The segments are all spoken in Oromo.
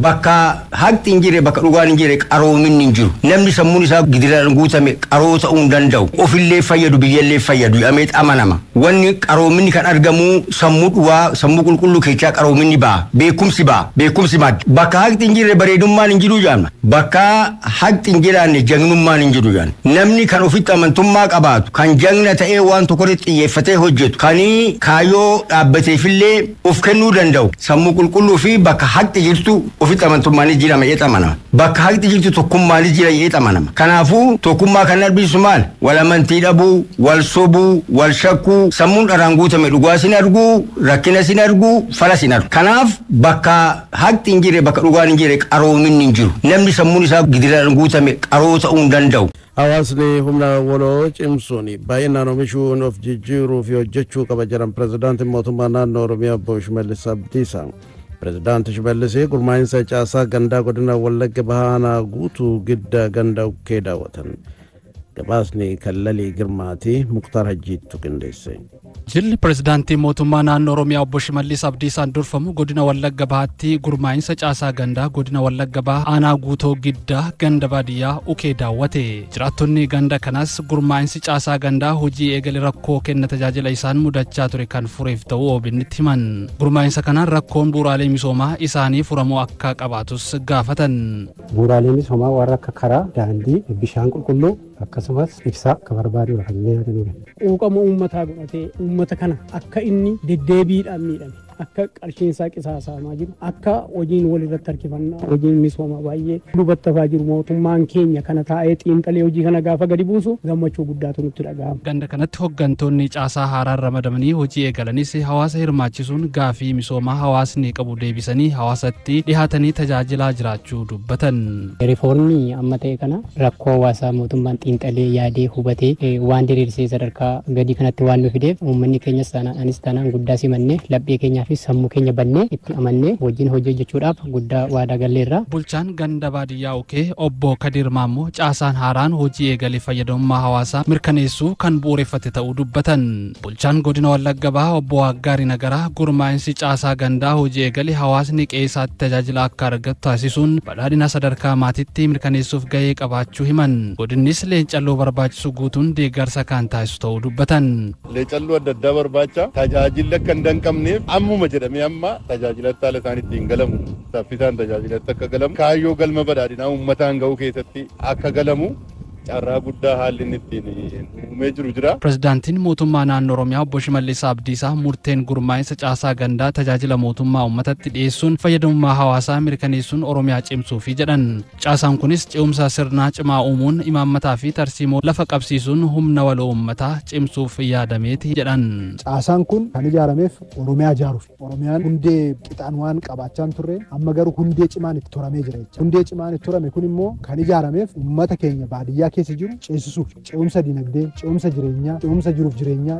bakka haqti injire bakka dhugaan injire qaroomin injiru namni sammuun isaa gidiraan guutame qaroo ta'uu danda'u ofillee fayyadu biyyallee fayyadu ameet amanama wanni qaroomin kan argamu sammuu dhugaa sammuu qulqulluu keessaa qaroomin baa beekumsi mad bakka haqti injire bareedummaan injiru jaamna bakka haqti injiraan jagnummaan injiru jaan namni kan ofitti amantummaa qabaatu kan jagna ta'ee waan tokkotti xiyyeeffatee hojjetu kanii kaayoo dhaabbateefillee of kennuu danda'u sammuu qulqulluu fi bakka haqti jirtu ofitti amantummaan jirama eexamanama bakka haqti jirtu tokkummaan jira eexamanama kanaafuu tokkummaa kan arbisu maal wal amantii dhabuu wal sobuu wal shakkuu sammuun dharaan guutame dhugaa sin argu rakkina sin argu fala sin argu kanaaf bakka haqti injire bakka dhugaan injire qaroomin injiru namni sammuun isaa gidiraan guutame qaroo ta'uu danda'u. Hawaasni humna waloo cimsuuni baay'inaan oomishuun of jijjiiruu fi hojjechuu qaba jedhan pirezidaantiin mootummaa naannoo Oromiyaa Obbo Shimallis Abdiisaa. Pirezidaanti Shimallis gurmaa'insa caasaa gandaa godina Wallagga Bahaa guutuu gidda ganda ukkee daawwatan. Gabaasni kallalii girmaatii Muktaar Hajjiitu qindeesse. Jilli pirezidaantii mootummaa naannoo Oromiyaa Obbo Shimallis Abdiisaan durfamu godina Wallagga Bahaatti gurmaa'insa caasaa gandaa godina Wallagga Bahaa aanaa guutoo giddaa ganda baadiyyaa ukee daawwate. Jiraattonni ganda kanas gurmaa'insi caasaa gandaa hojii eegale rakkoo kenna tajaajila isaan mudachaa ture kan fureef ta'uu OBN'tti himan. Gurmaa'insa kanaan rakkoon bu'uuraalee misoomaa isaanii furamuu akka qabaatus gaafatan. Bu'uuraalee misoomaa warra akka karaa, daandii, bishaan qulqulluu akkasumas ibsaa akka barbaadu kan yaadanu. Quuqama uummataa godhatee uummata kana akka inni deddeebiidhaan miidhame akka qarshiin isaa qisaasamaa jiru akka hojiin walirratti harkifannaa hojiin misoomaa baay'ee dubattafaa jiru mootummaan keenya kana taa'ee xiinxalee hojii kana gaafa gadi buusu gammachuu guddaatu nutti dhaga'ama. Ganda kanatti hooggantoonni caasaa haaraan ramadamanii hojii eegalanis hawaasa hirmaachisuun gaafii misoomaa hawaasni qabu deebisanii hawaasatti dhihaatanii tajaajilaa jiraachuu dubbatan. Riifoormii amma ta'e kana rakkoo hawaasaa mootummaan xiinxalee yaadee hubatee waan diriirsee sadarkaa gadi kanatti waan nu fideef uummanni keenyas anis taanaan guddaa simannee laphee keenyaa fi sammuu keenya bannee itti amannee wajjin hojjechuudhaaf guddaa waadaa galleerra. Bulchaan ganda baadiyyaa ukee obbo Kadir Maammoo caasaan haaraan hojii eegalee fayyadamummaa hawaasaa mirkaneessuu kan bu'uureffate ta'uu dubbatan. Bulchaan godina Wallagga Bahaa obbo Waggaarii Nagaraa gurmaa'insi caasaa gandaa hojii eegalee hawaasni qe'eesaatti tajaajila akka argatu taasisuun badhaadhina sadarkaa maatiitti mirkaneessuuf gahee qabaachuu himan. Godinnis leencalloo barbaachisu guutuun deeggarsa kan taasisu ta'uu dubbatan. Leencalloo adda addaa barbaacha tajaajila kan danqamneef ammuma jedhamee amma tajaajilatti haala isaaniitti hin galamu saffisaan tajaajilatti akka galamu kaayyoo galma badhaadhinaa uummataan ga'uu keessatti akka galamu carraa guddaa haalli inni ittiin uumee jiru jira. Pirezidaantiin mootummaa naannoo Oromiyaa Obbo Shimallis Abdiisaa murteen gurmaa'insa caasaa gandaa tajaajila mootummaa uummatatti dhiyeessuun fayyadamummaa hawaasaa mirkaneessuun Oromiyaa cimsuufi jedhan. Caasaan kunis ce'umsa sirnaa cimaa uumuun imaammataa fi tarsiimoo lafa qabsiisuun humna waloo uummataa cimsuuf yaadameeti jedhan. Caasaan kun kan ijaarameef Oromiyaa ijaaruuf. Oromiyaan hundee qixaan waan qabaachaan turre amma garuu hundee cimaan itti toramee jira jechuudha. Hundee cimaan itti torame kun immoo kan ijaarameef uummata keenya baadiyyaa keessa jiru ceesisuuf ce'umsa dinagdee, ce'umsa jireenyaa, ce'umsa jiruuf jireenyaa,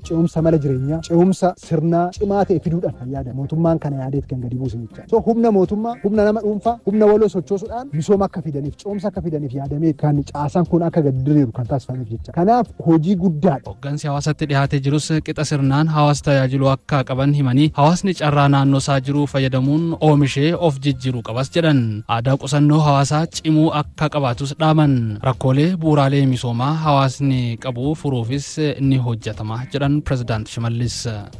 ce'umsa mala jireenyaa, ce'umsa sirnaa cimaa ta'e fiduudhaan kan yaadamu. Mootummaan kana yaadeet kan gadi buusan jechuudha. So humna mootummaa, humna nama dhuunfaa, humna waloo sochoosuudhaan misooma akka fidaniif, ce'umsa akka fidaniif yaadamee kan caasaan kun akka gadi diriiru kan taasifameef jecha. Kanaaf hojii guddaadha. Hooggansi hawaasatti dhiyaatee jirus qixa sirnaan hawaasa tajaajiluu akka qaban himanii hawaasni carraa naannoo isaa jiru fayyadamuun oomishee of jijjiiruu qabas jedhan. Aadaa qusannoo hawaasaa cimuu akka qabaatus dhaaman. Rakkoolee bu'uuraalee misoomaa hawaasni qabu furuufis ni hojjetama jedhan Pirezidaanti Shimallis.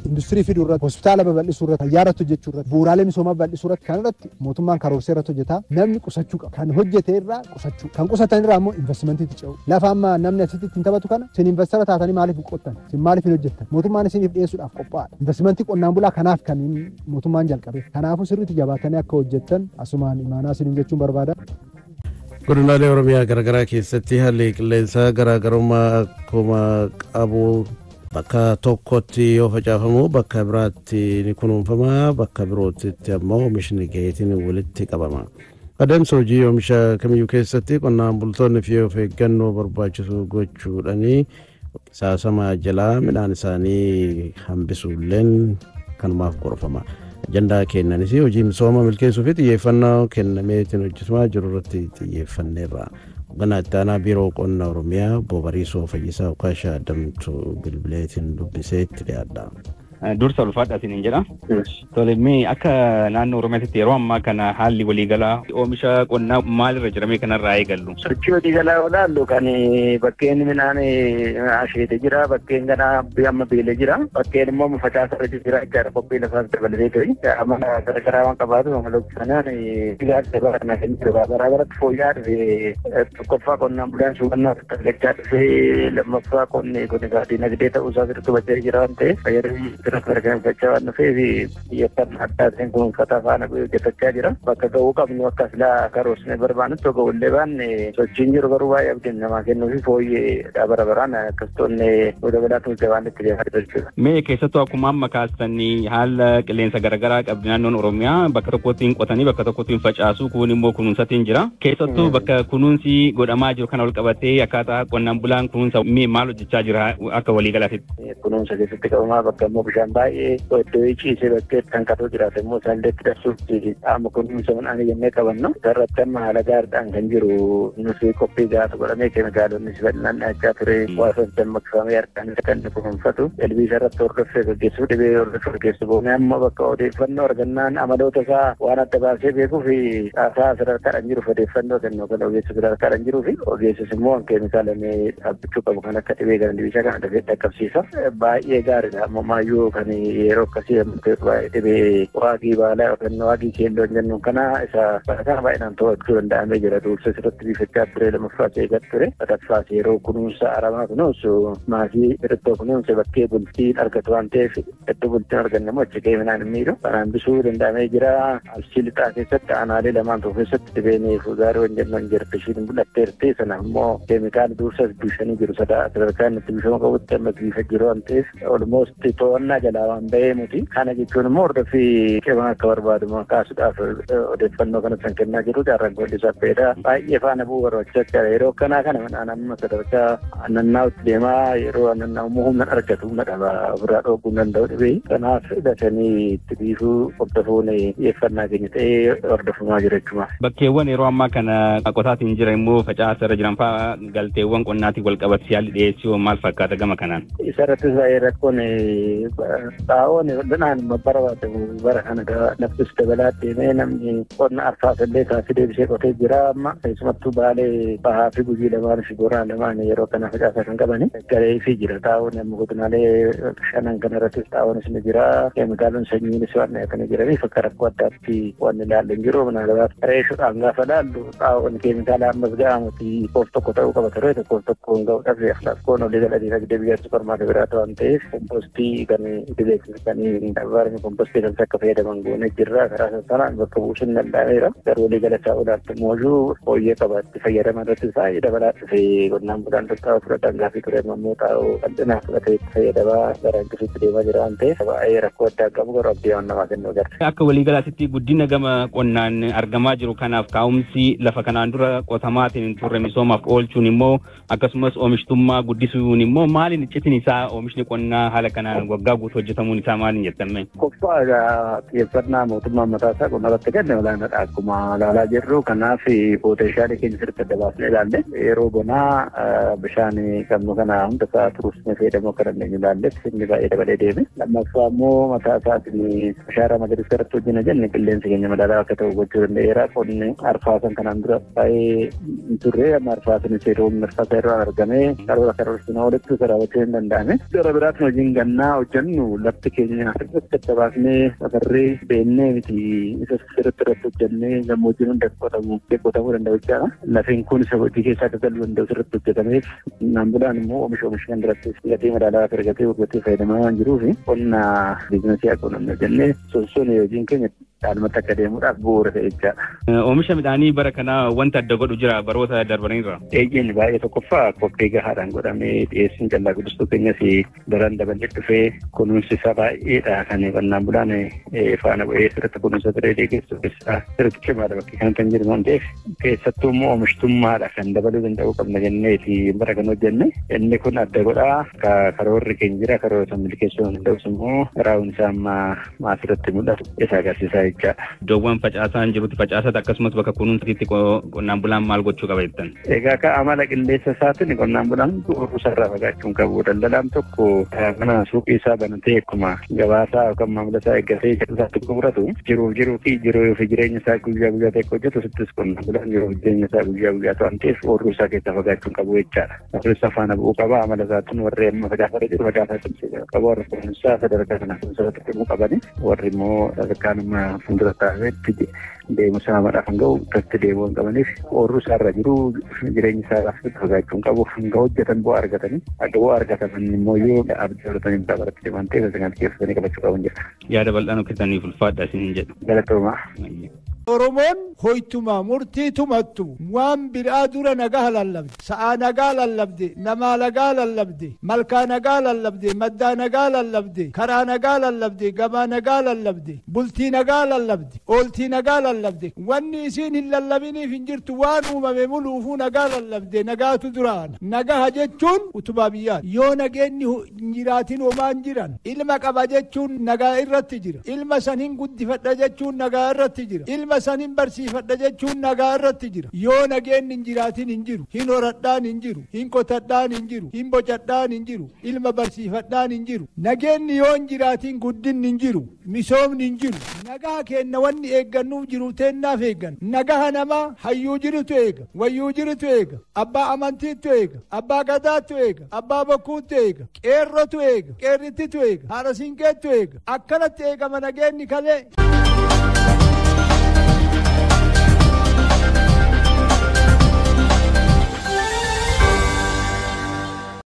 Industirii fiduu irratti, hospitaala babal'isuu irratti, fayyaa irratti hojjechuu irratti, bu'uuraalee misoomaa babal'isuu irratti kan irratti mootummaan karoorsee irratti hojjeta. Namni qusachuu qaba. Kan hojjete irraa qusachuu. Kan qusatan irraa immoo investimentiitti ce'u. Lafa amma namni asitti ittiin taphatu kana isin investara taatanii maaliif hin qottan? Isin maaliif hin hojjettan? Mootummaan isiniif dhiyeessuudhaaf qophaa'aadha. Investimentii qonnaan bulaa kanaaf kan mootummaan jalqabe. Kanaafuu sirriitti jabaatanii akka hojjettan asumaan imaanaa isiniin jechuun barbaada. Godinaalee Oromiyaa garaagaraa keessatti haalli qilleensaa garaagarummaa akkuma qabu bakka tokkotti yoo facaafamu bakka biraatti ni kunuunfama bakka birootti ammoo oomishni gaheetiin walitti qabama. Adeemsa hojii oomisha kamiyyuu keessatti qonnaan bultoonni fi of eeggannoo barbaachisu gochuudhaanii saasama jalaa midhaan isaanii hambisuulleen kanumaaf gorfama. Ajandaa kennanis hojii misooma milkeessuu fi xiyyeeffannoo kennameetiin hojjetamaa jiru irratti xiyyeeffanneerra. Hoogganaa itti aanaa biiroo qonna Oromiyaa Obbo Bariisoo Fayyisaa Ukaashaa Damtuu bilbileetiin dubbisee itti dhiyaadha. dursa ulfaadha isin jedha. Tolemee akka naannoo Oromiyaatti yeroo ammaa kana haalli waliigalaa oomisha qonnaa maalirra jiramee kanarraa eegallu. Sochii waliigalaa olaallu kan bakkeen midhaan asheete jira, bakkeen ganaa amma beelee jira, bakkeen immoo facaasa irra jira jechaadha qophii lafaas dabalatee ture. Amala garagaraa waan qabaatu amala sanaan ilaalcha bara kana kan jiru garaa garatti fooyya'aa dhufe tokkoffaa qonnaan bulaan suuqannaa tattafachaa dhufe lammaffaa qonni kun dinagdee ta'uusaa sirriitti hubachaa jira waan ta'eef fayyadamuu sirriitti argamsiifachaa waan dhufeef xiyyeeffannaa addaa ta'een kunuunfataa faana hojjetachaa jira. Bakka ga'uu qabnu akka silaa karoorsinee barbaadutti ga'ullee baanne sochiin jiru garuu baay'ee abdiin namaa kennuu fi fooyyee bara baraan akkasumas dabalaatu jabaan itti deemaa jira jechuudha. Mee keessattuu akkuma amma kaastanii haala qilleensa garaagaraa qabdi naannoon Oromiyaa bakka tokkotti qotanii bakka tokkotti facaasu kun immoo kunuunsatiin jira. Keessattuu bakka kunuunsi godhamaa jiru kana ol qabatee akkaataa qonnaan bulaan kunuunsa maal hojjechaa jira akka waliigalaatti. Kunuunsa keessatti qabamaa bakka immoo bishaan baay'ee iddoo ciisee bakkee kan qatu jiraate immoo isaallee itti darsuuf qaama kunuunsa midhaan jennee qabannu irratti amma haala gaariidhaan kan jiru nuti qophii gaatu godhamee keemikaalonni bal'inaan dhiyaachaa ture waasoo dammaqfamee harkaan isa kan kunuunfatu elbiisa irratti hordoffee gaggeessuu dhibee hordoffee gaggeessu boonee amma bakka odeeffannoo argannaan amaloota isaa waan adda baasee beekuu fi haasaa sadarkaadhaan jiruuf odeeffannoo kennuu kan ogeessu sadarkaadhaan jiruu fi ogeessus immoo keemikaalonni dhaabbachuu qabu kan akka dhibee gandibiisa kana dafee dhaqqabsiisa baay'ee gaariidha ammamaayyuu kan yeroo akkasii baay'ee dhibee waagii baalaa yookaan waagii keelloo jennuun kana isa barataa baay'inaan to'achuu danda'amee jira duursa irratti biifachaa ture lammaffaas eegat ture sadaffaas yeroo kunuunsa aramaa kunuunsu maasii irratti kunuunsa bakkee bultii argatu waan ta'eef iddoo bultiin arganne immoo achi ga'ee midhaan hin miidhu kanaan bisuu danda'amee jira Arsii lixaa keessatti aanaalee lamaan tokko keessatti dhibeen gaarii waan jennuun jirti ishiin mul'atteerti sana immoo keemikaala duursas biifanii jiru sadarkaa inni itti biifama qabutti amma biifa jiru waan ta'eef olmoost to'annaa jalaa waan ba'ee muti kana jechuun immoo hordoffii cimaa akka barbaadu kaasuudhaaf odeeffannoo kanatti kan kennaa jiru jaarraan godhisaaf fayyada baay'ee faana bu'uu barbaachisaa yeroo akkanaa kana midhaan amma sadarkaa annannaa'utti deemaa yeroo annannaa'ummoo humna argatu humna dhaba ofirraa dhooguu danda'u dhibee kanaaf hidhatanii itti biifuu hordofuun xiyyeeffannaa keenya ta'ee hordofamaa jira jechuudha. Bakkeewwan yeroo ammaa kana qotaatiin jira immoo facaasa irra jiran fa'aa galteewwan qonnaatiin wal qabatu yaalli dhiyeessuu maal fakkaata gama kanaan? Isa irratti baay'ee rakkoon xaa'oon bal'inaan barbaadamu bara kana naftis dabalaa deemee namni qonna arfaasallee kaasii deebisee qotee jira amma keessumattuu baalee bahaa fi gujii lamaan fi boraa lamaan yeroo kana facaasaa kan qabani garee fi jira xaa'oon amma godinaalee shanan kana irrattis xaa'oonis ni jira keemikaalonni sanyiinis waan kana jiraniif akka rakkoo addaatti waan ilaallee jiru manaalabaat reeshuudhaan gaafa laallu xaa'oon keemikaala ammas ga'amuti koof tokko ta'uu qaba ture tokkoof tokkoon ga'uudhaaf lakkoon olii galadii nagdee biyya supermaarkeetii biraata waan ta'eef kompoostii kan dibeeksisanii dhaabbaarni kompoostii kan akka fayyadaman goonee jirra karaa sanaan bakka buusuun danda'ameera garuu walii galataa olaatti moojuu fooyyee qabaatti fayyadaman irratti baay'ee dabalaa dhufe qonnaan bulaan tokko fudhatan gaafii ture ammoo xaa'oo bal'inaa fudhatee itti fayyadamaa gara hanqisuutti deemaa jira waan ta'eef baay'ee rakkoo addaa qabu garuu abdii waan namaa kennuu agarra. Akka waliigalaatti guddina gama qonnaan argamaa jiru kanaaf kaa'umsi lafa kanaan dura qotamaatiin turre misoomaaf oolchuun immoo akkasumas oomishtummaa guddisuun immoo maaliin iccitiin isaa oomishni qonnaa haala kanaan waggaa guutuu hojjetamuun isaa maaliin jettame? Qophaa xiyyeeffannaa mootummaan mataa isaa qonna irratti kenne olaanaadha akkuma ilaalaa jirru kanaaf pooteeshaalii keenya sirriitti adda baasnee ilaalle yeroo bonaa bishaan qabnu kana hunda isaa turuusnee fayyadamuu akka dandeenyu ilaalleef inni baay'ee dabalee deeme lammaffaa immoo mataa isaatiin ashaaraa magariisa irratti hojjina jenne qilleensi keenya madaalaa akka ta'u gochuu danda'eera qonni arfaasan kanaan dura baay'ee hin turre amma arfaasan yeroo mirfata irraa argamee karoorsinaa walitti raawwachuu hin danda'ame gara biraatti hojiin gannaa hojjennu lafti keenya sirriitti adda baasnee safarree beennee miti isa sirriitti irratti hojjennee gammoojjiin hunda qotamuu danda'u jechaadha. Lafeen kun isa hojii keessaa akka galuu danda'u sirriitti hojjetameef qonnaan bulaan immoo oomisha kan biratti gatii madaalawaa argatee gurguratee fayyadamaa waan jiruuf qonna biizinasii akka hojjennee jennee sosoon hojiin keenya dhaalmatti akka deemuudhaaf bu'uura ta'e jechaadha. Oomisha midhaanii bara kanaa wanta adda godhu jira baroota darbaniirra. Eeyyeen baay'ee tokkoffaa qophii gahaadhaan godhamee dhiyeessiin callaa guddistuu keenyas daran dabalee dhufee kunuunsi isaa baay'eedha kan qonnaan bulaan faana bu'ee sirriitti kunuunsa ture deeggarsu keessaa sirriitti cimaadha bakki kan jiru waan ta'eef keessattuu immoo oomishtummaadha kan dabaluu danda'uu qabna jenneeti bara kan hojjenne inni kun adda godhaa karoorri keenya jira karoora san milkeessuu danda'us immoo raawun isaa amma maasirratti mul'atu isa agarsiisaa jechaadha. Iddoowwan facaasaan jirutti facaasata akkasumas bakka kunuunsitti qonnaan bulaan maal gochuu qaba jettan? Egaa ka amala qilleensa isaatiin qonnaan bulaan ooyiruu sarara fagaachuun qabu. Daldalaan tokko mana suuqii isaa banatee akkuma gabaasaa yookaan maamila isaa eeggatee isaatti gurguratu jiruu fi jireenya isaa guyyaa guyyaa ta'e hojjetu sittis qonnaan bulaan jireenya isaa guyyaa guyyaa ta'an ta'eef ooyiruu isaa keessa fagaachuun qabu jechaadha. Ofirra faana bu'uu qaba amala isaatiin warri amma facaasaa jiru facaasaa cimsee qaba warri kunuunsaa sadarkaa kana kunuunsaa dhimmu qabani warri immoo sadarkaanuma fuuldura taa'eetti deemusaa madhaaf hanga irratti deemuu hin qabaniif ooyiruu isaarra jiru jireenya isaa fagaachuun qabu hanga hojjetan bu'aa argatanii akka bu'aa argatan immoo yoo abdii horatanii bitaa baratti deeman ta'e sagantaa keessatti qabachuu qaban jedha. Yaada bal'aan hojjetaniif ulfaadha isin jedhu. Galatoomaa. Oromoon hoytuma murtii tumattu waan biraa dura nagaa lallabde sa'a nagaa lallabde namaa nagaa lallabde malkaa nagaa lallabde maddaa nagaa lallabde karaa nagaa lallabde gabaa nagaa lallabde bultii nagaa lallabde ooltii nagaa lallabde wanni isiin hin lallabiniif hin jirtu waan uumame muluufuu nagaa lallabde nagaatu duraan nagaha jechuun utubaa biyyaati yoo nageenni hin jiraatin homaan jiran ilma qaba jechuun nagaa irratti jira ilma san hin guddifadha jechuun nagaa irratti jira ilma sanin barsiifadha jechuun nagaa irratti jira yoo nageenni hin jiraatin hin jiru hin horadhaan hin jiru hin qotadhaan hin jiru hin bocadhaan hin jiru ilma barsiifadhaan hin jiru nageenni yoo hin jiraatin guddinni hin jiru misoomni hin jiru nagaa kenna wanni eeggannuuf jiru teennaaf eeggan nagaha namaa hayyuu jirutu eega wayyuu jirutu eega abbaa amantiitu eega abbaa gadaatu eega abbaa bokkuutu eega qeerrotu eega qeerrittitu eega haadha siinqeetu eega akkanatti eegama nageenni kalee.